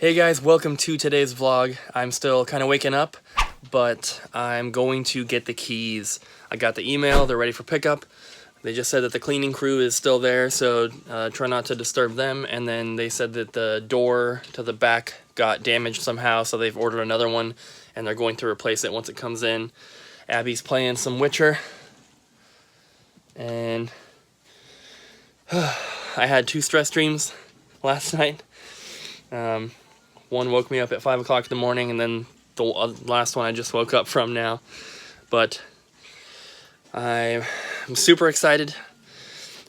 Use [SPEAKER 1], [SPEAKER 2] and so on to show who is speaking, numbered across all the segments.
[SPEAKER 1] Hey guys, welcome to today's vlog. I'm still kind of waking up, but I'm going to get the keys. I got the email, they're ready for pickup. They just said that the cleaning crew is still there, so try not to disturb them. And then they said that the door to the back got damaged somehow, so they've ordered another one, and they're going to replace it once it comes in. Abby's playing some Witcher, and I had 2 stress dreams last night. One woke me up at 5 o'clock in the morning, and then the last one I just woke up from now. But I'm super excited.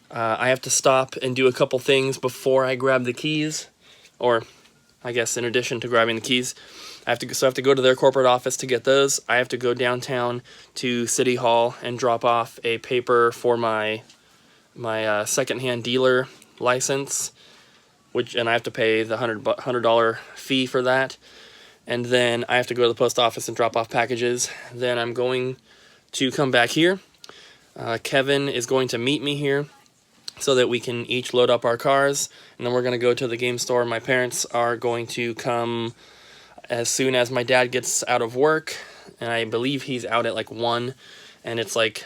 [SPEAKER 1] I have to stop and do a couple things before I grab the keys, or I guess in addition to grabbing the keys. I have to go to their corporate office to get those. I have to go downtown to City Hall and drop off a paper for my secondhand dealer license, and I have to pay the $100 fee for that. And then I have to go to the post office and drop off packages. Then I'm going to come back here. Kevin is going to meet me here so that we can each load up our cars, and then we're going to go to the game store. My parents are going to come as soon as my dad gets out of work, and I believe he's out at like 1, and it's like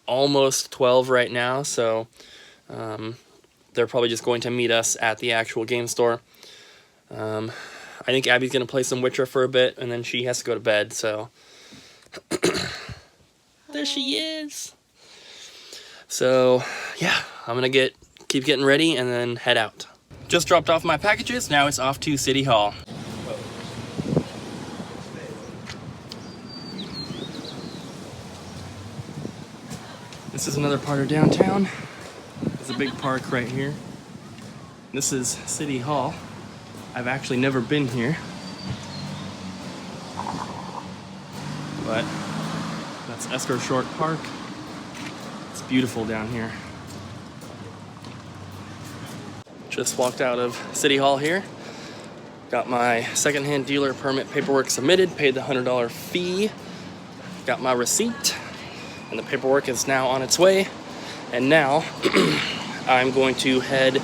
[SPEAKER 1] almost 12 right now, so they're probably just going to meet us at the actual game store. I think Abby's going to play some Witcher for a bit, and then she has to go to bed, so there she is. So yeah, I'm going to keep getting ready and then head out. Just dropped off my packages, now it's off to City Hall. This is another part of downtown. There's a big park right here. This is City Hall. I've actually never been here, but that's Esker Short Park. It's beautiful down here. Just walked out of City Hall here. Got my secondhand dealer permit paperwork submitted, paid the $100 fee, got my receipt, and the paperwork is now on its way. And now I'm going to head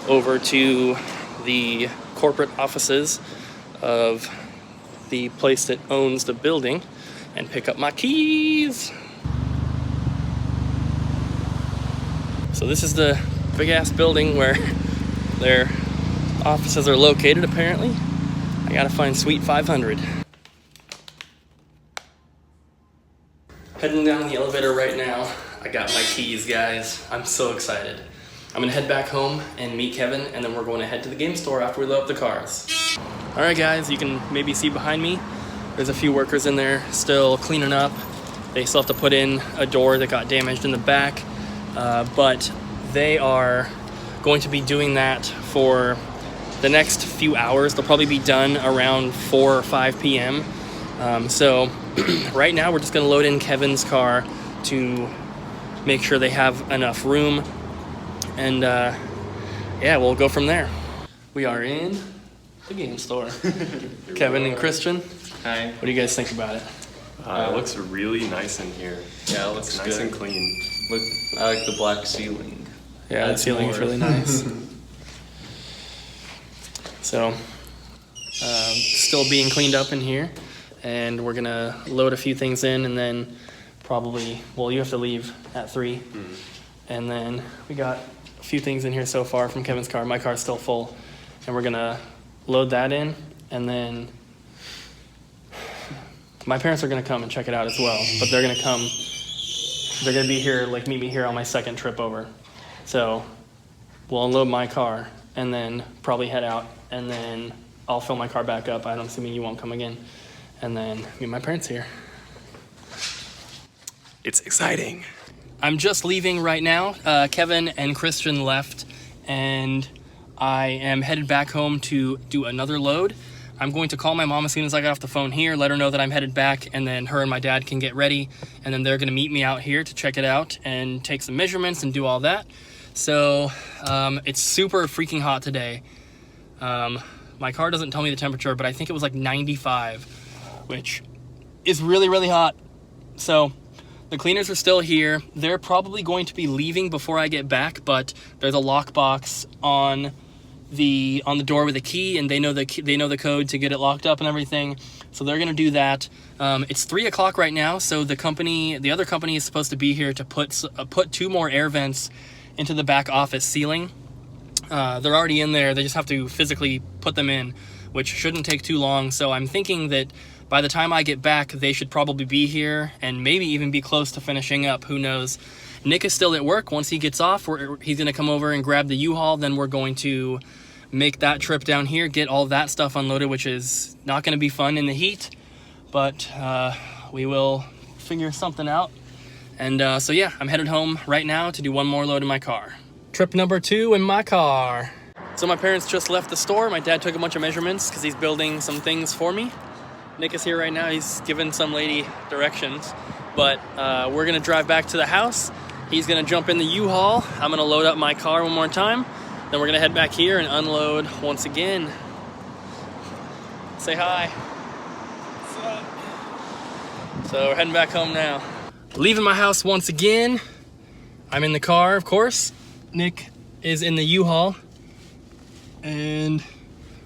[SPEAKER 1] over to the corporate offices of the place that owns the building and pick up my keys. So this is the big ass building where their offices are located, apparently. I gotta find Suite 500. Heading down the elevator right now. I got my keys, guys. I'm so excited. I'm gonna head back home and meet Kevin, and then we're going to head to the game store after we load up the cars. All right, guys, you can maybe see behind me, there's a few workers in there still cleaning up. They still have to put in a door that got damaged in the back, but they are going to be doing that for the next few hours. They'll probably be done around 4 or 5 p.m. So right now we're just gonna load in Kevin's car to make sure they have enough room, and yeah, we'll go from there. We are in the game store. Kevin and Christian.
[SPEAKER 2] Hi.
[SPEAKER 1] What do you guys think about it?
[SPEAKER 3] It looks really nice in here.
[SPEAKER 2] Yeah, it looks
[SPEAKER 3] nice
[SPEAKER 2] good.
[SPEAKER 3] and clean.
[SPEAKER 2] I like the black ceiling.
[SPEAKER 1] Yeah, the ceiling is really nice. So, still being cleaned up in here, and we're gonna load a few things in, and then probably, well, you have to leave at 3.
[SPEAKER 3] Mm-hmm.
[SPEAKER 1] And then we got a few things in here so far from Kevin's car. My car's still full, and we're gonna load that in, and then my parents are gonna come and check it out as well, but they're gonna be here, like meet me here on my second trip over. So we'll unload my car and then probably head out, and then I'll fill my car back up. I'm assuming you won't come again, and then meet my parents here. It's exciting. I'm just leaving right now. Kevin and Christian left, and I am headed back home to do another load. I'm going to call my mom as soon as I get off the phone here, let her know that I'm headed back, and then her and my dad can get ready, and then they're gonna meet me out here to check it out and take some measurements and do all that. So it's super freaking hot today. My car doesn't tell me the temperature, but I think it was like 95, which is really, really hot. So the cleaners are still here. They're probably going to be leaving before I get back, but there's a lockbox on on the door with a key, and they know the code to get it locked up and everything. So they're gonna do that. It's 3 o'clock right now, so the other company is supposed to be here to put 2 more air vents into the back office ceiling. They're already in there. They just have to physically put them in, which shouldn't take too long. So I'm thinking that by the time I get back, they should probably be here and maybe even be close to finishing up. Who knows? Nick is still at work. Once he gets off, he's going to come over and grab the U-Haul. Then we're going to make that trip down here, get all that stuff unloaded, which is not going to be fun in the heat, but we will figure something out. And so yeah, I'm headed home right now to do one more load in my car. Trip number 2 in my car. So my parents just left the store. My dad took a bunch of measurements because he's building some things for me. Nick is here right now. He's giving some lady directions, but we're gonna drive back to the house. He's gonna jump in the U-Haul. I'm gonna load up my car one more time. Then we're gonna head back here and unload once again. Say hi. What's up? So we're heading back home now. Leaving my house once again. I'm in the car, of course. Nick is in the U-Haul. And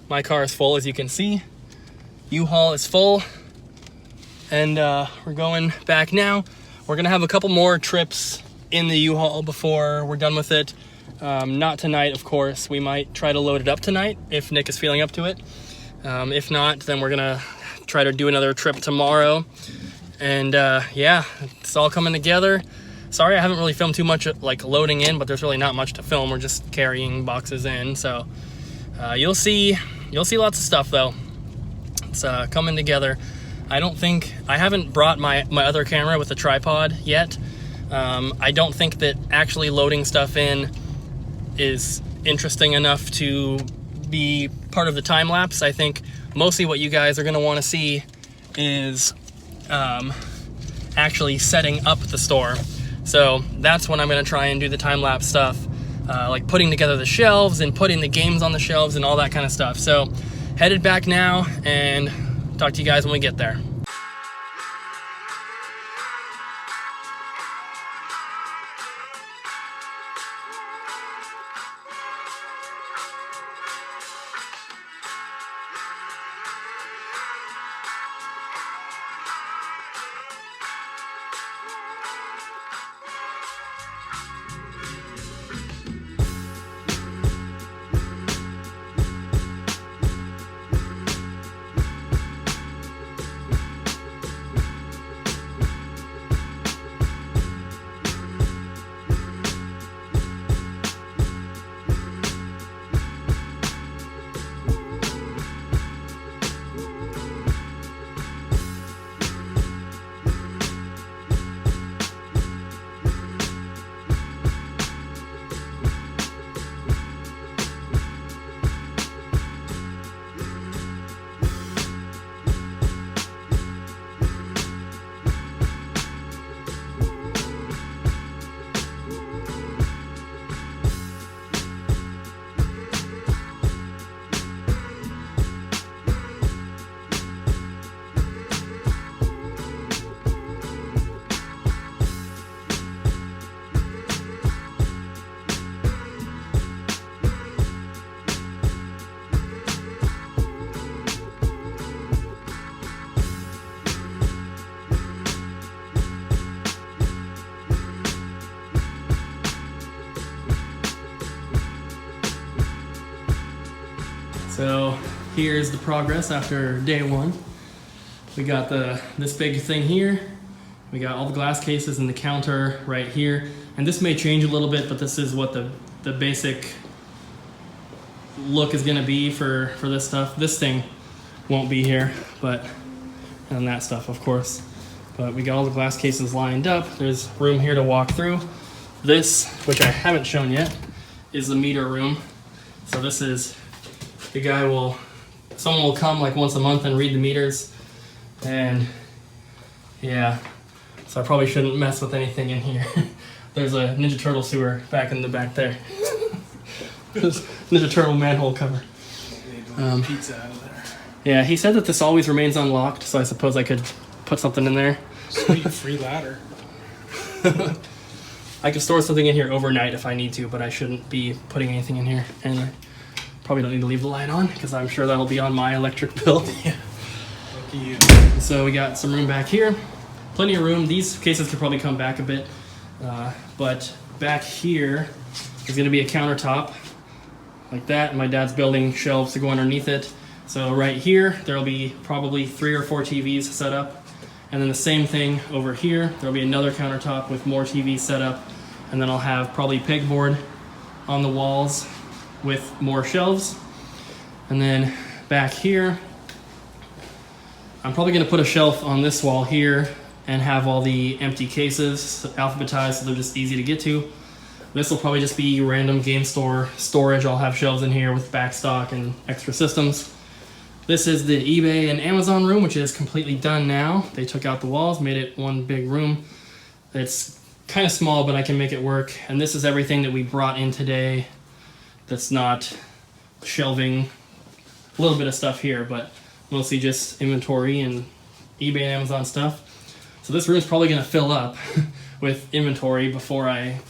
[SPEAKER 1] my car is full, as you can see. U-Haul is full. And we're going back now. We're gonna have a couple more trips in the U-Haul before we're done with it. Not tonight, of course. We might try to load it up tonight if Nick is feeling up to it. If not, then we're gonna try to do another trip tomorrow. And yeah, it's all coming together. Sorry, I haven't really filmed too much like loading in, but there's really not much to film. We're just carrying boxes in. So you'll see lots of stuff though. It's coming together. I haven't brought my other camera with a tripod yet. I don't think that actually loading stuff in is interesting enough to be part of the time lapse. I think mostly what you guys are going to want to see is actually setting up the store. So that's when I'm going to try and do the time lapse stuff, like putting together the shelves and putting the games on the shelves and all that kind of stuff. So headed back now, and talk to you guys when we get there. So here's the progress after day 1. We got this big thing here. We got all the glass cases and the counter right here. And this may change a little bit, but this is what the basic look is gonna be for this stuff. This thing won't be here, and that stuff, of course. But we got all the glass cases lined up. There's room here to walk through. This, which I haven't shown yet, is the meter room. So this is, someone will come like once a month and read the meters. And yeah, so I probably shouldn't mess with anything in here. There's a Ninja Turtle sewer back in the back there. There's Ninja Turtle manhole cover.
[SPEAKER 4] Pizza out of there.
[SPEAKER 1] Yeah, he said that this always remains unlocked, so I suppose I could put something in there.
[SPEAKER 4] Sweet, free ladder.
[SPEAKER 1] I could store something in here overnight if I need to, but I shouldn't be putting anything in here anyway. Probably don't need to leave the light on because I'm sure that'll be on my electric bill.
[SPEAKER 4] Yeah. Lucky you.
[SPEAKER 1] So we got some room back here. Plenty of room. These cases could probably come back a bit. But back here is going to be a countertop like that. My dad's building shelves to go underneath it. So right here, there'll be probably 3 or 4 TVs set up. And then the same thing over here. There'll be another countertop with more TVs set up. And then I'll have probably pegboard on the walls with more shelves. And then back here, I'm probably going to put a shelf on this wall here and have all the empty cases alphabetized so they're just easy to get to. This will probably just be random game store storage. I'll have shelves in here with back stock and extra systems. This is the eBay and Amazon room, which is completely done now. They took out the walls, made it one big room. It's kind of small, but I can make it work. And this is everything that we brought in today that's not shelving. A little bit of stuff here, but mostly just inventory and eBay and Amazon stuff. So this room is probably going to fill up with inventory before I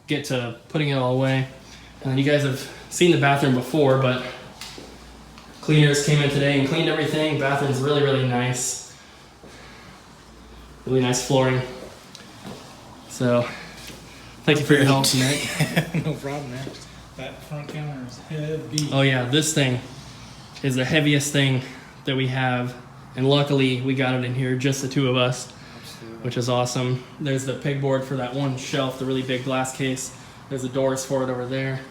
[SPEAKER 1] get to putting it all away. And then you guys have seen the bathroom before, but cleaners came in today and cleaned everything. Bathroom's really, really nice. Really nice flooring. So, thank you for your help, Nick.
[SPEAKER 4] No problem, man. That front counter is heavy.
[SPEAKER 1] Oh yeah, this thing is the heaviest thing that we have. And luckily, we got it in here, just the two of us, which is awesome. There's the pegboard for that one shelf, the really big glass case. There's the doors for it over there.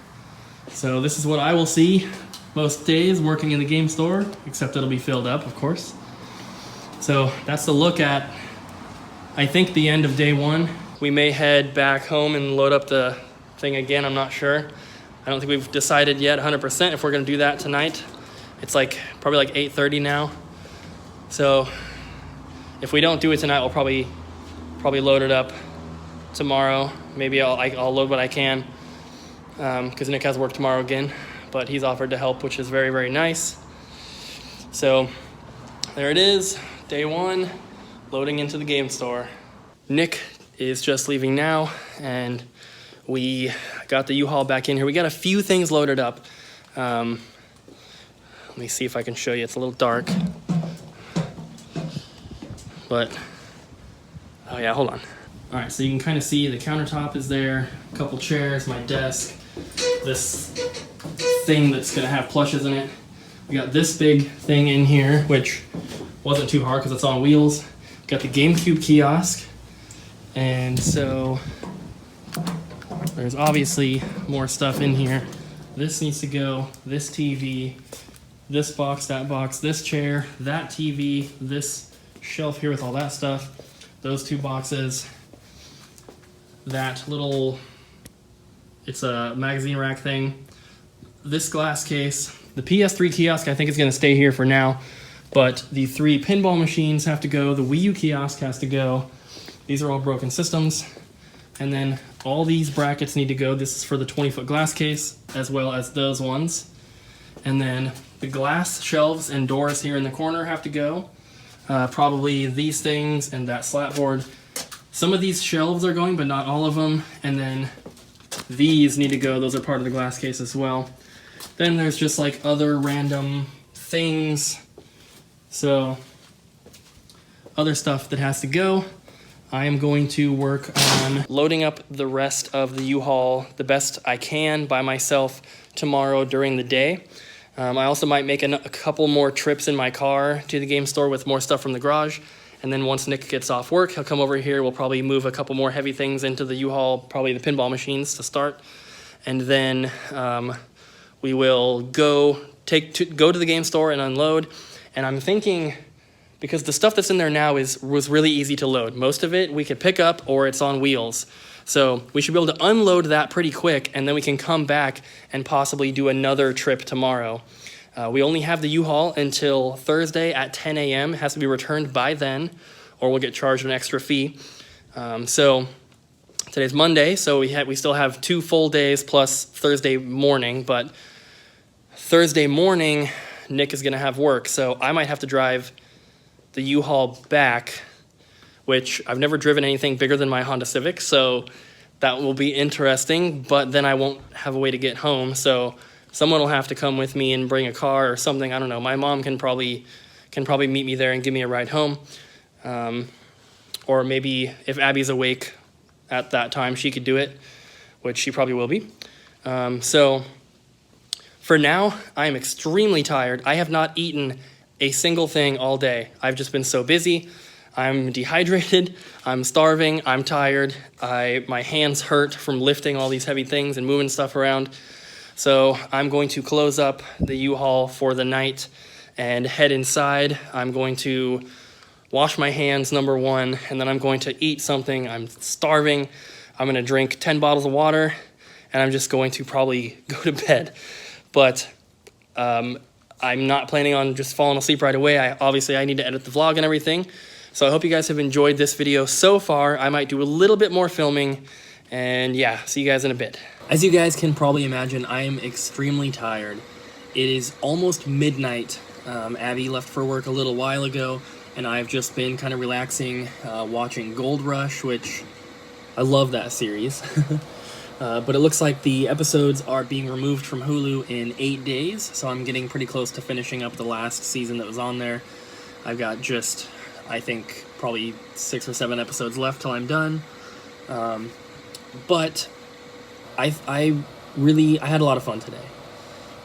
[SPEAKER 1] So this is what I will see most days working in the game store, except it'll be filled up, of course. So that's the look at, I think, the end of day one. We may head back home and load up the thing again, I'm not sure. I don't think we've decided yet 100% if we're gonna do that tonight. It's probably like 8:30 now. So if we don't do it tonight, we'll probably load it up tomorrow. Maybe I'll load what I can, because Nick has work tomorrow again, but he's offered to help, which is very, very nice. So there it is, day one, loading into the game store. Nick is just leaving now, and we got the U-Haul back in here. We got a few things loaded up. Let me see if I can show you. It's a little dark. But, oh yeah, hold on. All right, so you can kind of see the countertop is there, a couple chairs, my desk, this thing that's gonna have plushes in it. We got this big thing in here, which wasn't too hard because it's on wheels. Got the GameCube kiosk. And so there's obviously more stuff in here. This needs to go, this TV, this box, this chair, that TV, this shelf here with all that stuff, those two boxes, that little, it's a magazine rack thing, this glass case. The PS3 kiosk I think is going to stay here for now, but the 3 pinball machines have to go, the Wii U kiosk has to go. These are all broken systems. And then all these brackets need to go. This is for the 20-foot glass case, as well as those ones. And then the glass shelves and doors here in the corner have to go. Probably these things and that slat board. Some of these shelves are going, but not all of them. And then these need to go. Those are part of the glass case as well. Then there's just like other random things. So other stuff that has to go. I am going to work on loading up the rest of the U-Haul the best I can by myself tomorrow during the day. I also might make a couple more trips in my car to the game store with more stuff from the garage. And then once Nick gets off work, he'll come over here. We'll probably move a couple more heavy things into the U-Haul, probably the pinball machines to start. And then we will go to the game store and unload. And I'm thinking, because the stuff that's in there now was really easy to load. Most of it we could pick up or it's on wheels. So we should be able to unload that pretty quick, and then we can come back and possibly do another trip tomorrow. We only have the U-Haul until Thursday at 10 a.m. It has to be returned by then, or we'll get charged an extra fee. So today's Monday, so we still have 2 full days plus Thursday morning, but Thursday morning, Nick is gonna have work, so I might have to drive the U-Haul back, which I've never driven anything bigger than my Honda Civic, so that will be interesting, but then I won't have a way to get home, so someone will have to come with me and bring a car or something. I don't know. My mom can probably meet me there and give me a ride home. Or maybe if Abby's awake at that time, she could do it, which she probably will be. So for now, I am extremely tired. I have not eaten a single thing all day. I've just been so busy. I'm dehydrated. I'm starving. I'm tired. My hands hurt from lifting all these heavy things and moving stuff around. So I'm going to close up the U-Haul for the night and head inside. I'm going to wash my hands, number one, and then I'm going to eat something. I'm starving. I'm going to drink 10 bottles of water, and I'm just going to probably go to bed. But I'm not planning on just falling asleep right away. Obviously, I need to edit the vlog and everything. So I hope you guys have enjoyed this video so far. I might do a little bit more filming, and yeah, see you guys in a bit. As you guys can probably imagine, I am extremely tired. It is almost midnight. Abby left for work a little while ago, and I've just been kind of relaxing, watching Gold Rush, which I love that series. But it looks like the episodes are being removed from Hulu in 8 days, so I'm getting pretty close to finishing up the last season that was on there. I've got just, I think, probably 6 or 7 episodes left till I'm done. But I had a lot of fun today,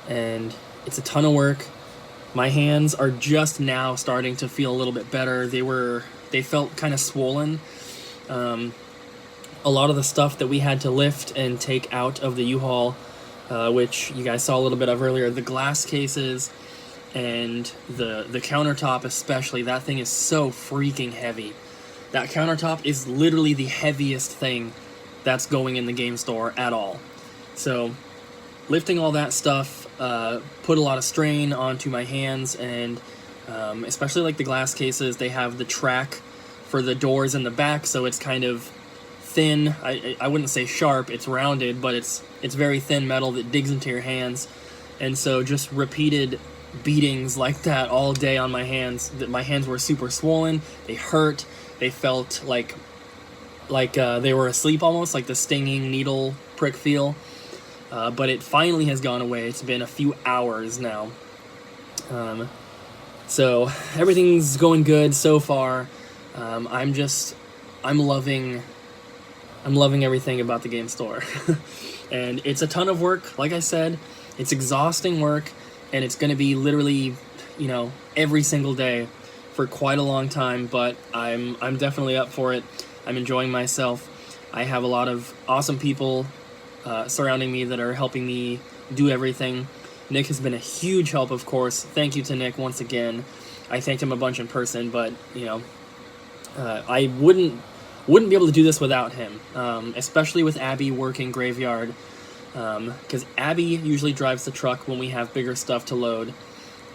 [SPEAKER 1] and it's a ton of work. My hands are just now starting to feel a little bit better. They felt kind of swollen. A lot of the stuff that we had to lift and take out of the U-Haul, which you guys saw a little bit of earlier, the glass cases and the countertop especially, that thing is so freaking heavy. That countertop is literally the heaviest thing that's going in the game store at all. So lifting all that stuff put a lot of strain onto my hands, and especially like the glass cases, they have the track for the doors in the back, so it's kind of thin. I wouldn't say sharp, it's rounded, but it's very thin metal that digs into your hands. And so just repeated beatings like that all day on my hands, that my hands were super swollen, they hurt, they felt like they were asleep almost, like the stinging needle prick feel. But it finally has gone away. It's been a few hours now. So everything's going good so far. I'm loving everything about the game store. And it's a ton of work. Like I said, it's exhausting work, and it's going to be literally, every single day for quite a long time, but I'm definitely up for it. I'm enjoying myself. I have a lot of awesome people surrounding me that are helping me do everything. Nick has been a huge help, of course. Thank you to Nick once again. I thanked him a bunch in person, but I wouldn't be able to do this without him, especially with Abby working graveyard, because Abby usually drives the truck when we have bigger stuff to load,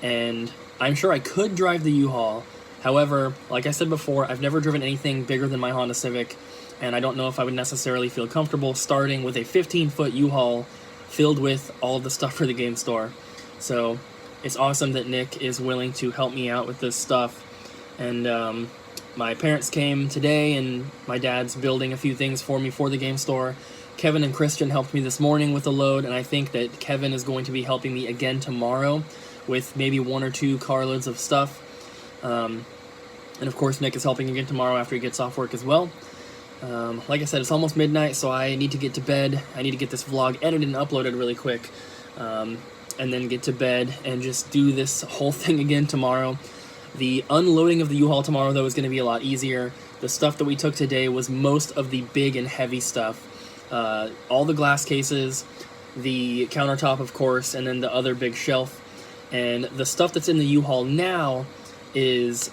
[SPEAKER 1] and I'm sure I could drive the U-Haul. However, like I said before, I've never driven anything bigger than my Honda Civic, and I don't know if I would necessarily feel comfortable starting with a 15-foot U-Haul filled with all of the stuff for the game store. So it's awesome that Nick is willing to help me out with this stuff. And my parents came today, and my dad's building a few things for me for the game store. Kevin and Christian helped me this morning with the load, and I think that Kevin is going to be helping me again tomorrow with maybe 1 or 2 carloads of stuff. And of course, Nick is helping again tomorrow after he gets off work as well. Like I said, it's almost midnight, so I need to get to bed. I need to get this vlog edited and uploaded really quick, and then get to bed and just do this whole thing again tomorrow. The unloading of the U-Haul tomorrow, though, is going to be a lot easier. The stuff that we took today was most of the big and heavy stuff. All the glass cases, the countertop, of course, and then the other big shelf. And the stuff that's in the U-Haul now is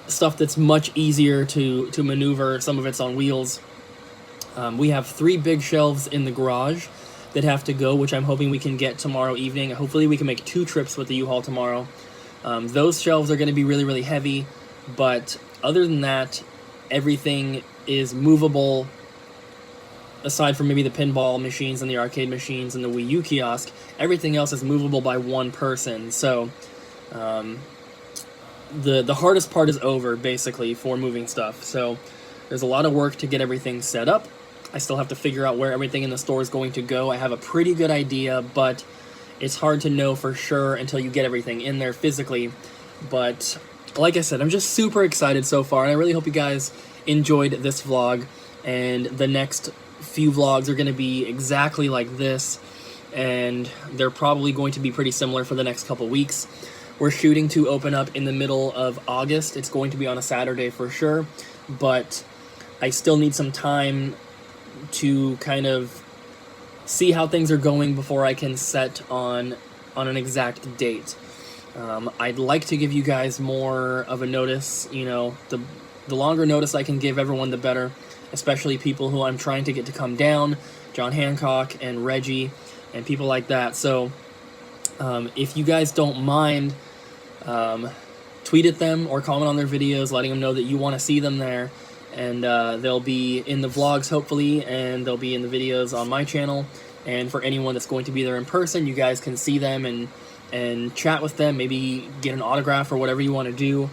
[SPEAKER 1] stuff that's much easier to maneuver. Some of it's on wheels. We have 3 big shelves in the garage that have to go, which I'm hoping we can get tomorrow evening. Hopefully we can make 2 trips with the U-Haul tomorrow. Those shelves are going to be really, really heavy, but other than that, everything is movable. Aside from maybe the pinball machines and the arcade machines and the Wii U kiosk, everything else is movable by one person. So the hardest part is over, basically, for moving stuff. So there's a lot of work to get everything set up. I still have to figure out where everything in the store is going to go. I have a pretty good idea, but it's hard to know for sure until you get everything in there physically. But like I said, I'm just super excited so far, and I really hope you guys enjoyed this vlog, and the next few vlogs are going to be exactly like this, and they're probably going to be pretty similar for the next couple weeks. We're shooting to open up in the middle of August. It's going to be on a Saturday for sure, but I still need some time to kind of see how things are going before I can set on an exact date. I'd like to give you guys more of a notice. You know, the longer notice I can give everyone, the better, especially people who I'm trying to get to come down, John Hancock and Reggie and people like that. So if you guys don't mind, tweet at them or comment on their videos letting them know that you want to see them there, and they'll be in the vlogs hopefully, and they'll be in the videos on my channel. And for anyone that's going to be there in person, you guys can see them and chat with them, maybe get an autograph or whatever you want to do.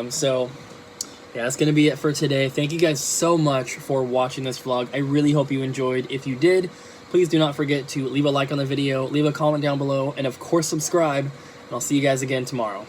[SPEAKER 1] So yeah, that's going to be it for today. Thank you guys so much for watching this vlog. I really hope you enjoyed. If you did, please do not forget to leave a like on the video, leave a comment down below, and of course subscribe, and I'll see you guys again tomorrow.